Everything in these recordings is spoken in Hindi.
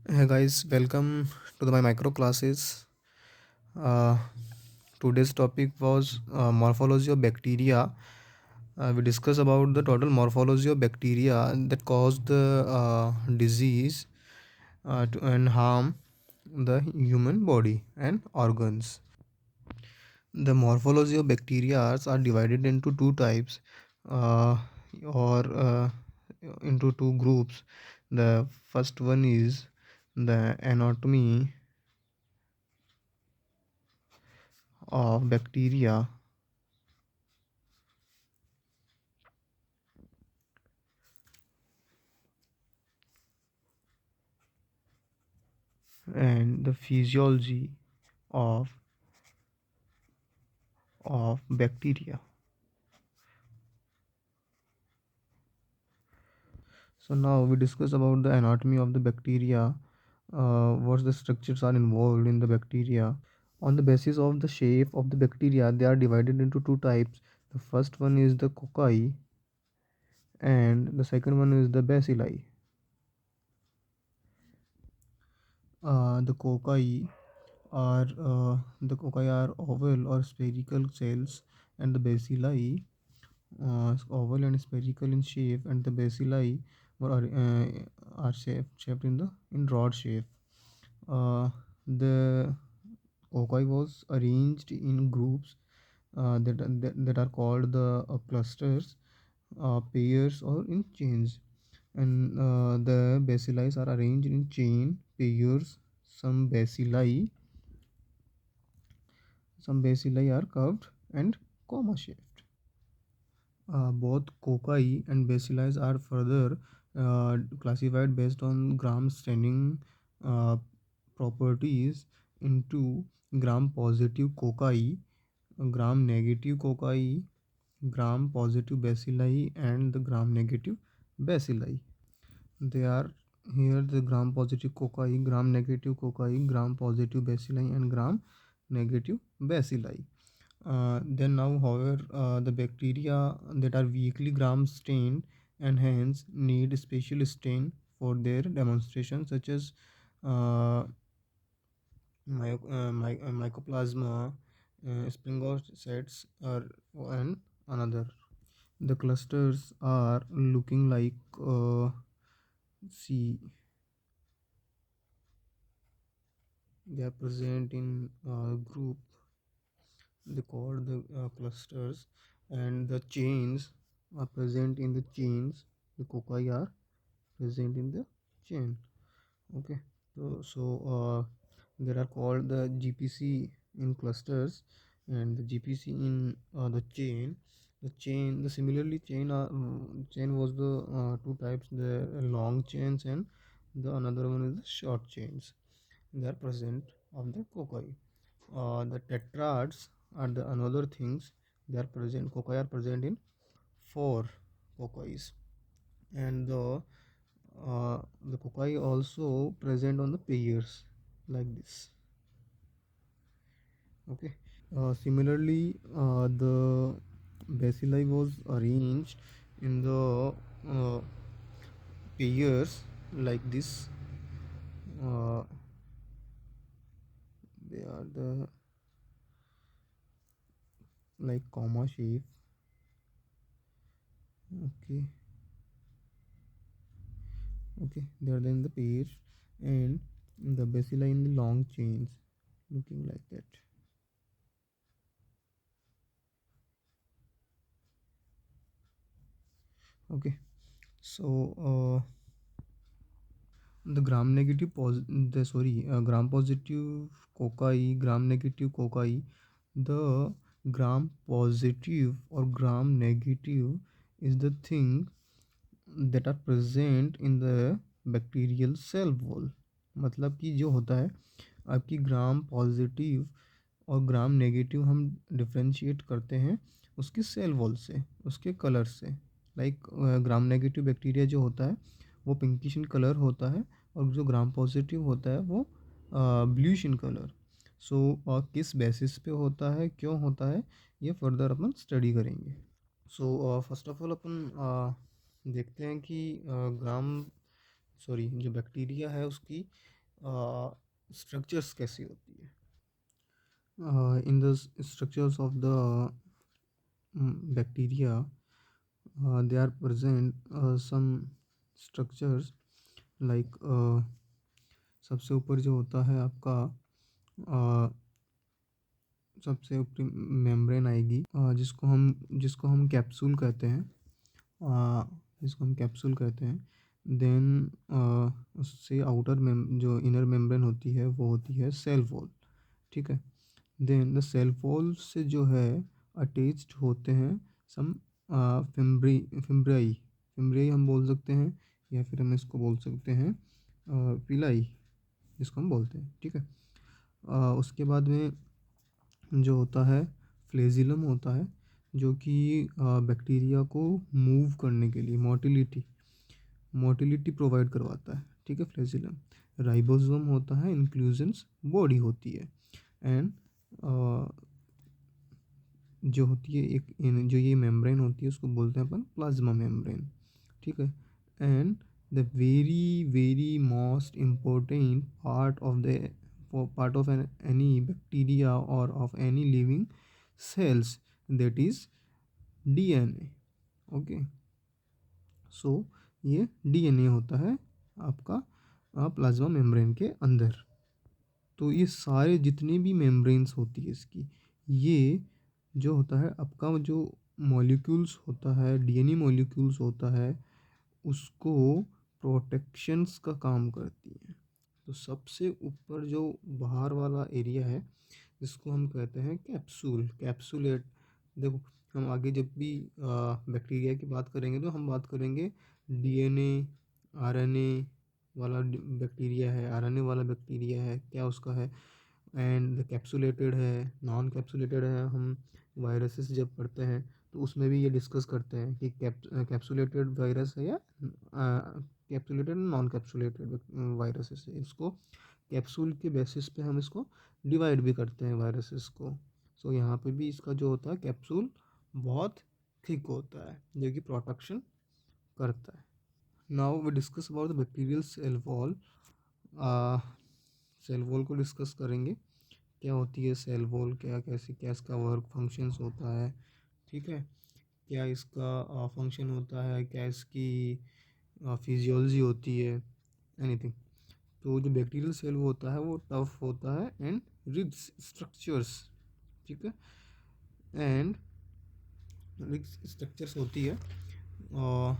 Hey guys, welcome to my micro classes. Uh, Today's topic was morphology of bacteria. We discuss about the total morphology of bacteria that cause the disease and harm the human body and organs. The morphology of bacteria are divided into two types, uh, or into two groups. The first one is the anatomy of bacteria, and the physiology of bacteria. So now we discuss about the anatomy of the bacteria. What the structures are involved in the bacteria. On the basis of the shape of the bacteria, they are divided into two types. The first one is the cocci, and the second one is the bacilli. The cocci are oval or spherical cells, and the bacilli oval and spherical in shape, and the bacilli are shaped in the in rod shape. The cocci was arranged in groups that are called the clusters, pairs, or in chains, and the bacilli are arranged in chain pairs. Some bacilli are curved and comma shaped. Both cocci and bacilli are further classified based on gram standing uh, properties into gram positive cocci, gram negative cocci, gram positive bacilli, and the gram negative bacilli. They are here the gram positive cocci, gram negative cocci, gram positive bacilli, and gram negative bacilli. Then now, however, the bacteria that are weakly gram stained and hence need special stain for their demonstration, such as uh, mycoplasma, springocytes, or and another. The clusters are looking like see they are present in group. They call the clusters, and the chains are present in the chains. The cocci are present in the chain. Okay, so there are called the GPC in clusters and the GPC in the chain. The similarly chain was the two types, the long chains and the another one is the short chains. They are present of the cocci. The tetrads are the another things. They are present. Cocci are present in four cocci, and the cocci also present on the pairs like this. Okay. Similarly, the bacilli was arranged in the uh, pairs like this. Uh, they are the like comma shape. Okay, okay. They are in the pairs, and the bacilli in the long chains, looking like that. Okay, so the gram negative gram positive cocci, gram negative cocci. The gram positive or gram negative is the thing that are present in the bacterial cell wall. मतलब कि जो होता है आपकी ग्राम पॉजिटिव और ग्राम नेगेटिव हम डिफ्रेंशिएट करते हैं उसकी सेल वॉल से, उसके कलर से। लाइक ग्राम नेगेटिव बैक्टीरिया जो होता है वो पिंकिश इन कलर होता है, और जो ग्राम पॉजिटिव होता है वो ब्लूइश इन कलर। सो किस बेसिस पे होता है, क्यों होता है, ये फर्दर अपन स्टडी करेंगे। सो फर्स्ट ऑफ ऑल अपन देखते हैं कि ग्राम सॉरी जो बैक्टीरिया है उसकी स्ट्रक्चर्स कैसी होती है in the structures of the bacteria. They are present some structures like सबसे ऊपर जो होता है आपका uh, सबसे ऊपरी मेम्ब्रेन आएगी, जिसको हम कैप्सूल कहते हैं, जिसको हम कैप्सूल कहते हैं। देन उससे आउटर जो इनर मेम्ब्रेन होती है वो होती है सेल वॉल। ठीक है। देन द सेल वॉल से जो है अटैच्ड होते हैं सम फिम्ब्रियाई। फिम्ब्रियाई हम बोल सकते हैं, या फिर हम इसको बोल सकते हैं पिलाई, जिसको हम बोलते हैं। ठीक है। उसके बाद में जो होता है फ्लेजिलम होता है, जो कि बैक्टीरिया को मूव करने के लिए मोटिलिटी प्रोवाइड करवाता है। ठीक है, फ्लेजिलम। राइबोसोम होता है, इंक्लूजन्स बॉडी होती है। एंड जो होती है जो ये मेम्ब्रेन होती है उसको बोलते हैं अपन प्लाज्मा मेम्ब्रेन। ठीक है। And the very very most important part of any bacteria और of any living cells, that is DNA. Okay. So ये DNA होता है आपका प्लाज्मा मेम्ब्रेन के अंदर। तो ये सारे जितने भी मेम्ब्रेन्स होती है इसकी, ये जो होता है आपका जो मॉलिक्यूल्स होता है, DNA मॉलिक्यूल्स होता है, उसको प्रोटेक्शंस का काम करती है। तो सबसे ऊपर जो बाहर वाला एरिया है जिसको हम कहते हैं कैप्सूलेट। देखो, हम आगे जब भी बैक्टीरिया की बात करेंगे तो हम बात करेंगे डीएनए आरएनए वाला बैक्टीरिया है, आरएनए वाला बैक्टीरिया है, क्या उसका है, एंड कैप्सुलेटेड है, नॉन कैप्सुलेटेड है। हम वायरसेस जब पढ़ते हैं तो उसमें भी ये डिस्कस करते हैं कि कैप्सुलेटेड वायरस है या कैप्सुलेटेड नॉन कैप्सुलेटेड वायरसेस है। इसको कैप्सूल के बेसिस पे हम इसको डिवाइड भी करते हैं वायरसेस को। सो यहाँ पे भी इसका जो होता है कैप्सूल बहुत थिक होता है, जो कि प्रोटेक्शन करता है। Now we discuss about the bacterial cell wall. Cell wall को डिस्कस करेंगे, क्या होती है सेल वॉल, क्या इसका वर्क फंक्शंस होता है। ठीक है, क्या इसका फंक्शन होता है, क्या इसकी फिजियोलॉजी होती है, एनीथिंग। तो जो बैक्टीरियल सेल होता है वो टफ होता है एंड रिच स्ट्रक्चर्स। ठीक है। एंड रिच स्ट्रक्चर्स होती है, और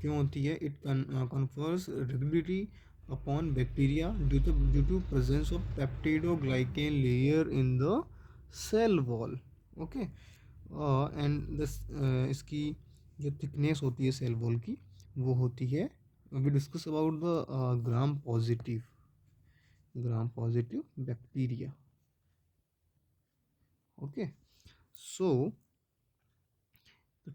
क्यों होती है, it confers rigidity upon bacteria due to presence of peptidoglycan layer in the cell wall. Okay. And इसकी जो थिकनेस होती है सेल वॉल की वो होती है, we discuss about the gram positive bacteria. Okay. So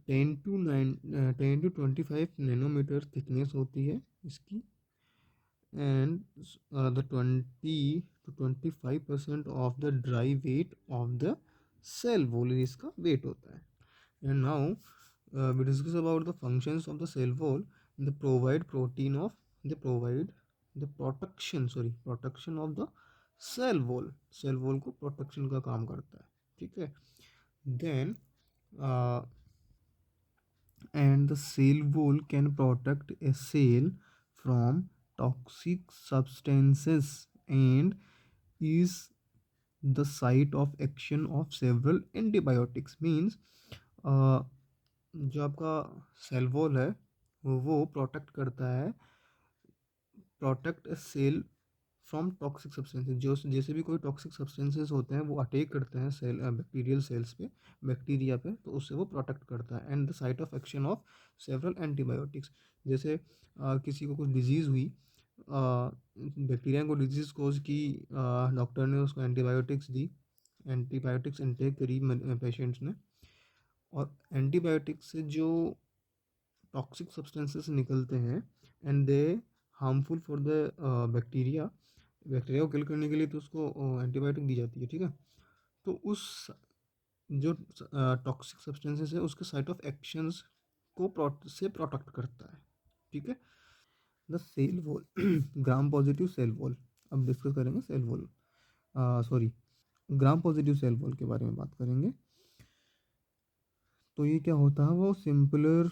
10 to 25 nanometre thickness होती है इसकी, and the 20 to 25% of the dry weight of the cell wall इसका वेट होता है। And now we discuss about the functions of the cell wall. They provide the protection of the cell wall को protection का काम करता है। ठीक है। then uh, and the cell wall can protect a cell from toxic substances and is the site of action of several antibiotics। means जो आपका सेल वॉल है वो protect a cell from toxic substances. जो जैसे भी कोई टॉक्सिक सब्सटेंसेस होते हैं वो अटैक करते हैं सेल बैक्टीरियल सेल्स पे, बैक्टीरिया पे, तो उससे वो प्रोटेक्ट करता है। And the site of action of several antibiotics. जैसे किसी को कुछ डिजीज़ हुई, बैक्टीरिया को डिजीज़ कोज की, डॉक्टर ने उसको एंटीबायोटिक्स दी, एंटीबायोटिक्स इनटेक करी पेशेंट्स ने, और एंटीबायोटिक्स से जो टॉक्सिक सब्सटेंसेस निकलते हैं and they harmful for the bacteria को किल करने के लिए तो उसको एंटीबायोटिक दी जाती है। ठीक है। तो उस जो टॉक्सिक सब्सटेंसेस है उसके साइट ऑफ एक्शंस को से प्रोटेक्ट करता है। ठीक है। The cell wall gram positive cell wall. अब डिस्कस करेंगे cell wall, sorry, gram positive cell wall के बारे में बात करेंगे। तो ये क्या होता है, वो simpler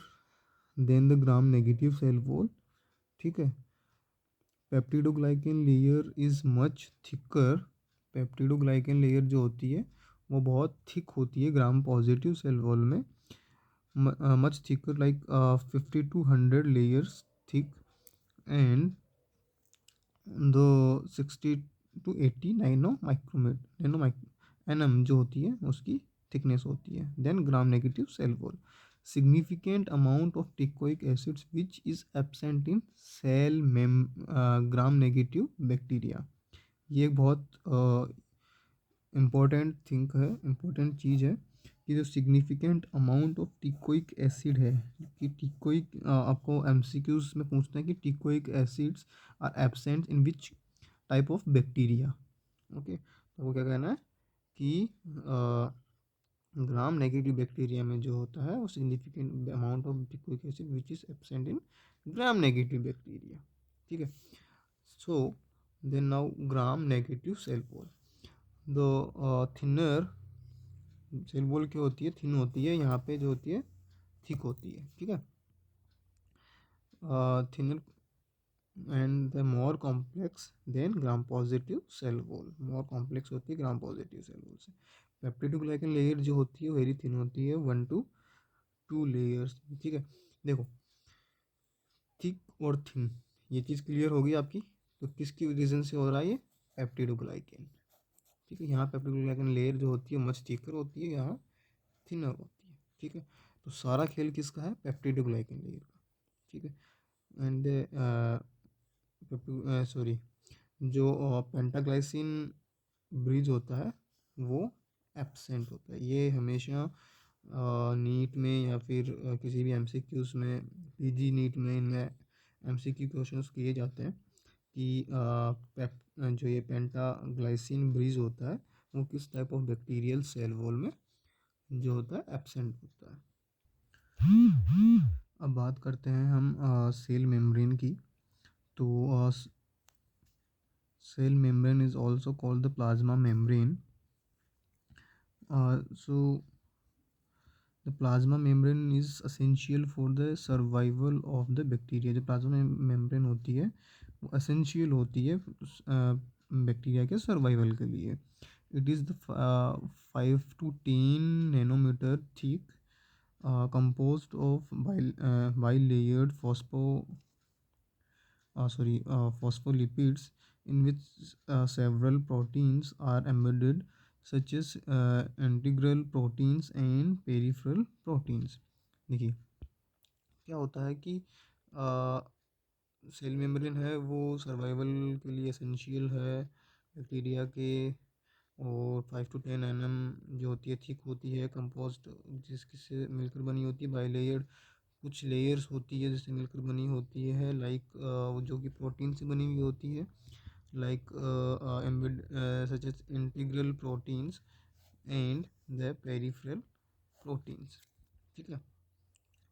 than the gram negative cell wall, ठीक है। Peptidoglycan layer is much thicker, peptidoglycan layer जो होती है वो बहुत थिक होती है ग्राम पॉजिटिव सेल वॉल में, much thicker like 50 to 100 layers thick, and the 60 to 80 नैनो एनम जो होती है उसकी थिकनेस होती है। Then gram negative cell wall, significant amount of teichoic acids which is absent in cell gram negative bacteria। ये एक बहुत इम्पोर्टेंट थिंक है, इम्पोर्टेंट चीज़ है कि जो significant amount of teichoic acid है, कि टिकोइक आपको एमसीक्यूज में पूछते हैं कि teichoic acids are absent in which type of bacteria. Okay, तो वो क्या कहना है कि ग्राम नेगेटिव बैक्टीरिया में जो होता है वो significant amount of teichoic acid which is absent in gram negative bacteria, ठीक है। So then now gram negative cell wall, the thinner cell wall क्या होती है, थिन होती है, यहाँ पे जो होती है थिक होती है, ठीक है। Thinner and the more complex than gram positive cell wall, more complex होती है ग्राम पॉजिटिव सेल वॉल से। पेप्टिडोग्लाइकन लेयर जो होती है वेरी थिन होती है, 1 to 2 लेयर्स, ठीक है। देखो, थिक और थिन, ये चीज़ क्लियर होगी आपकी। तो किसकी रीज़न से हो रहा है ये, पेप्टिडोग्लाइकन, ठीक है। यहाँ पेप्टिडोग्लाइकन लेयर जो होती है मच थिकर होती है, यहाँ थिनर होती है, ठीक है। तो सारा खेल किसका है, पेप्टिडोग्लाइकन लेयर का, ठीक है। एंड सॉरी, जो पेंटाग्लाइसिन ब्रिज होता है वो एब्सेंट होता है। ये हमेशा नीट में या फिर किसी भी एमसीक्यूज में, पीजी नीट में, इनमें एमसीक्यू क्वेश्चंस किए जाते हैं कि जो ये पेंटाग्लाइसिन ब्रिज होता है वो किस type of bacterial cell wall में जो होता है एब्सेंट होता है। अब बात करते हैं हम सेल मेम्ब्रेन की। तो cell membrane is also called the plasma membrane. So the plasma membrane is essential for the survival of the bacteria। जो प्लाज्मा मेम्ब्रेन होती है वो essential होती है बैक्टीरिया के सर्वाइवल के लिए। It is the 5 to 10 nanometre thick, composed of bilayered phospholipids in which several proteins are embedded, such as integral proteins and peripheral proteins। देखिए क्या होता है कि सेल मेम्ब्रेन है वो सर्वाइवल के लिए एसेंशियल है बैक्टीरिया के, और 5 to 10 जो होती है थिक होती है, कंपोस्ट जिससे मिलकर बनी होती है, बाई लेयर्ड कुछ लेयर्स होती है जिससे मिलकर बनी होती है, लाइक जो कि प्रोटीन से बनी हुई होती है, like embed such as integral proteins and the peripheral proteins, ठीक है।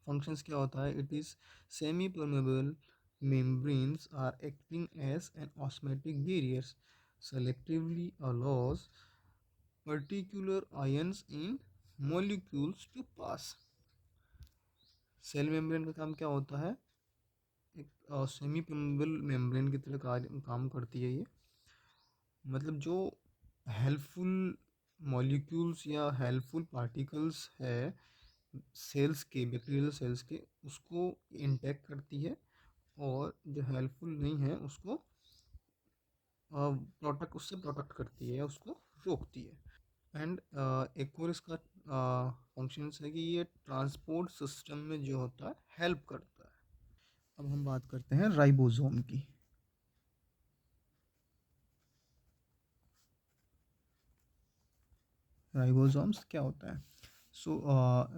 फंक्शंस क्या होता है, it is semi permeable membranes are acting as an osmotic barriers, selectively allows particular ions in molecules to pass। Cell membrane का काम क्या होता है, एक सेमी परमेबल मेम्ब्रेन की तरह काम करती है ये। मतलब जो हेल्पफुल मॉलिक्यूल्स या हेल्पफुल पार्टिकल्स है सेल्स के, बैक्टीरियल सेल्स के, उसको इंटैक्ट करती है, और जो हेल्पफुल नहीं है उसको प्रोटेक्ट, उससे प्रोटेक्ट करती है, उसको रोकती है। एंड एक और इसका फंक्शन है कि ये ट्रांसपोर्ट सिस्टम में जो होता है हेल्प करता है। अब हम बात करते हैं राइबोसोम की। राइबोसोम्स क्या होता है, so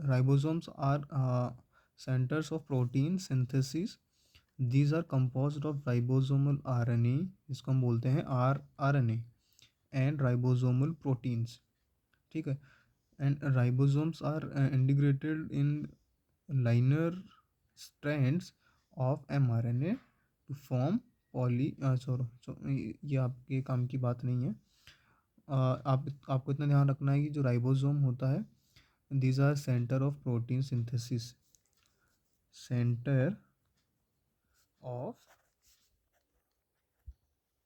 ribosomes are centres of protein synthesis. These are composed of ribosomal RNA, जिसको हम बोलते हैं आरएनए, एंड राइबोसोमल प्रोटीन्स, ठीक है। And ribosomes are integrated in linear strands of mRNA to form poly ये आपके काम की बात नहीं है। आपको इतना ध्यान रखना है कि जो राइबोसोम होता है, these are centre of protein synthesis, centre of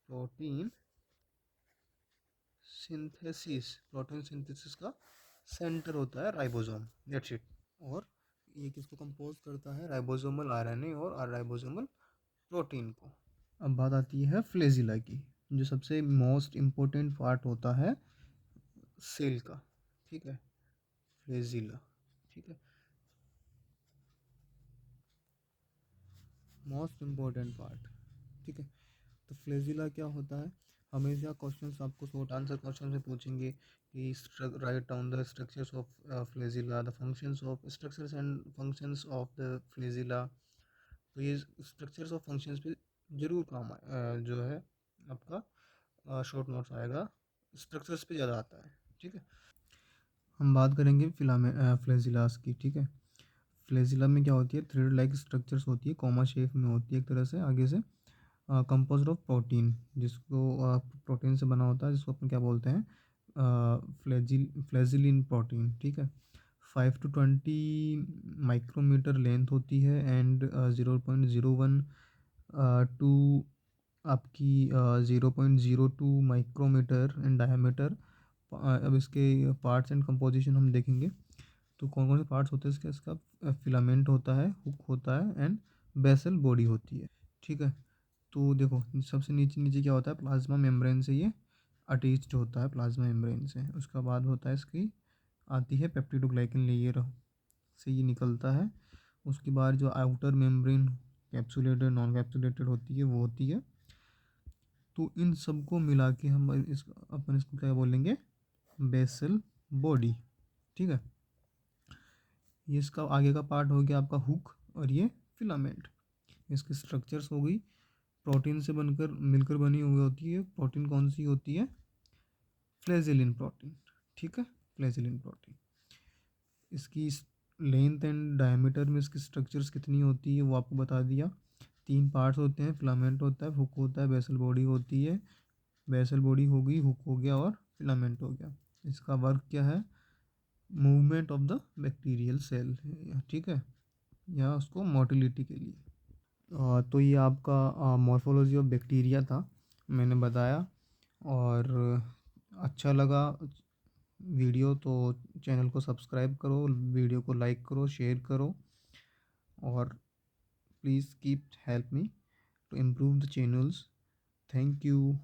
protein protein synthesis का सेंटर होता है राइबोसोम, दैट्स इट। और ये किसको कंपोज करता है? राइबोसोमल आरएनए और राइबोसोमल प्रोटीन को। अब बात आती है फ्लेजिला की, जो सबसे मोस्ट इम्पोर्टेंट पार्ट होता है सेल का, ठीक है, फ्लेजिला, ठीक है, मोस्ट इम्पोर्टेंट पार्ट, ठीक है। तो फ्लेजिला क्या होता है? हमेशा क्वेश्चंस आपको शॉर्ट आंसर क्वेश्चन से पूछेंगे कि write down the structures of flagella, the functions of structures and functions of the flagella. तो ये स्ट्रक्चर्स ऑफ फंक्शंस पे जरूर जो है आपका शॉर्ट नोट्स आएगा, स्ट्रक्चर्स पे ज़्यादा आता है, ठीक है। हम बात करेंगे फ्लेजिलास की, ठीक है। फ्लेजिला में क्या होती है? थ्रेड लाइक स्ट्रक्चर्स होती है, कॉमा शेप में होती है एक तरह से, आगे से कंपोज्ड ऑफ प्रोटीन, जिसको प्रोटीन से बना होता है, जिसको अपन क्या बोलते हैं? फ्लेजिलिन प्रोटीन, ठीक है। 5 to 20 माइक्रोमीटर लेंथ होती है एंड 0.01 टू आपकी 0.02 माइक्रोमीटर इन डायमीटर। अब इसके पार्ट्स एंड कंपोजिशन हम देखेंगे। तो कौन कौन से पार्ट्स होते हैं इसके? इसका फिलामेंट होता है, हुक होता है एंड बेसल बॉडी होती है, ठीक है। तो देखो, सबसे नीचे नीचे क्या होता है? प्लाज्मा मेम्ब्रेन से ये अटैच्ड होता है, प्लाज्मा मेम्ब्रेन से। उसका बाद होता है इसकी आती है पेप्टिडोग्लाइकन लेयर से ये निकलता है। उसके बाद जो outer membrane capsulated non capsulated होती है वो होती है। तो इन सबको मिला के हम अपन इसको क्या बोलेंगे? बेसल बॉडी, ठीक है। ये इसका आगे का पार्ट हो गया आपका हुक, और ये फिलामेंट। इसकी स्ट्रक्चर्स हो गई, प्रोटीन से बनकर मिलकर बनी हुई होती है। प्रोटीन कौन सी होती है? फ्लेजिलिन प्रोटीन, ठीक है, फ्लेजिलिन प्रोटीन। इसकी लेंथ एंड डायमीटर में इसकी स्ट्रक्चर्स कितनी होती है वो आपको बता दिया। 3 पार्ट्स होते हैं, फिलामेंट होता है, हुक होता है, बेसल बॉडी होती है। बेसल बॉडी हो गई, हुक हो गया और फिलामेंट हो गया। इसका वर्क क्या है? Movement of the bacterial cell, ठीक है, या उसको मोटिलिटी के लिए। तो ये आपका मॉर्फोलॉजी ऑफ बैक्टीरिया था, मैंने बताया। और अच्छा लगा वीडियो तो चैनल को सब्सक्राइब करो, वीडियो को लाइक करो, शेयर करो, और please keep help me to improve the channels. Thank you.